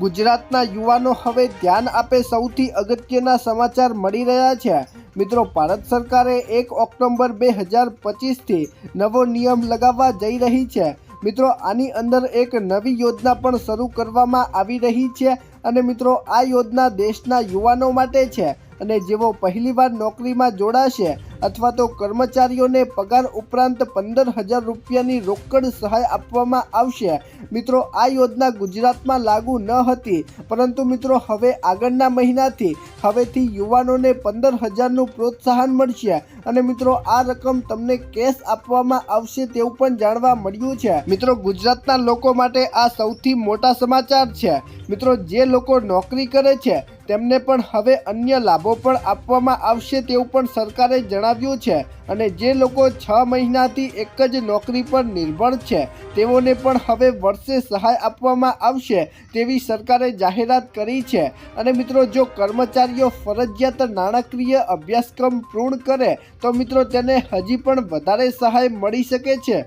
ગુજરાતના યુવાનો હવે ધ્યાન આપે સૌથી અગત્યના સમાચાર મળી રહ્યા છે। મિત્રો, ભારત સરકારે 1 ઓક્ટોબર 2025થી નવો નિયમ લગાવવા જઈ રહી છે। મિત્રો, આની અંદર એક નવી યોજના પણ શરૂ કરવામાં આવી રહી છે અને મિત્રો આ યોજના દેશના યુવાનો માટે છે અને જેઓ પહેલીવાર નોકરીમાં જોડાશે અથવા તો કર્મચારીઓને પગાર ઉપરાંત 15,000 રૂપિયાની રોકડ સહાય આપવામાં આવશે। મિત્રો, આ યોજના ગુજરાતમાં લાગુ ન હતી, પરંતુ મિત્રો હવે આગળના મહિનાથી હવેથી યુવાનોને 15,000નું પ્રોત્સાહન મળશે અને મિત્રો આ રકમ તમને કેશ આપવામાં આવશે તેવું પણ જાણવા મળ્યું છે। મિત્રો, ગુજરાતના લોકો માટે આ સૌથી મોટા સમાચાર છે। મિત્રો, જે લોકો નોકરી કરે છે તેમને પણ હવે અન્ય લાભો પણ આપવામાં આવશે તેવું પણ સરકારે જણાવ્યું છે અને જે લોકો 6 મહિનાથી એક જ નોકરી પર નિર્ભર છે તેઓને પણ હવે વર્ષે સહાય આપવામાં આવશે તેવી સરકારે જાહેરાત કરી છે અને મિત્રો જો કર્મચારીઓ ફરજિયાત નાણાકીય અભ્યાસક્રમ પૂર્ણ કરે તો મિત્રો તેને હજી પણ વધારે સહાય મળી શકે છે।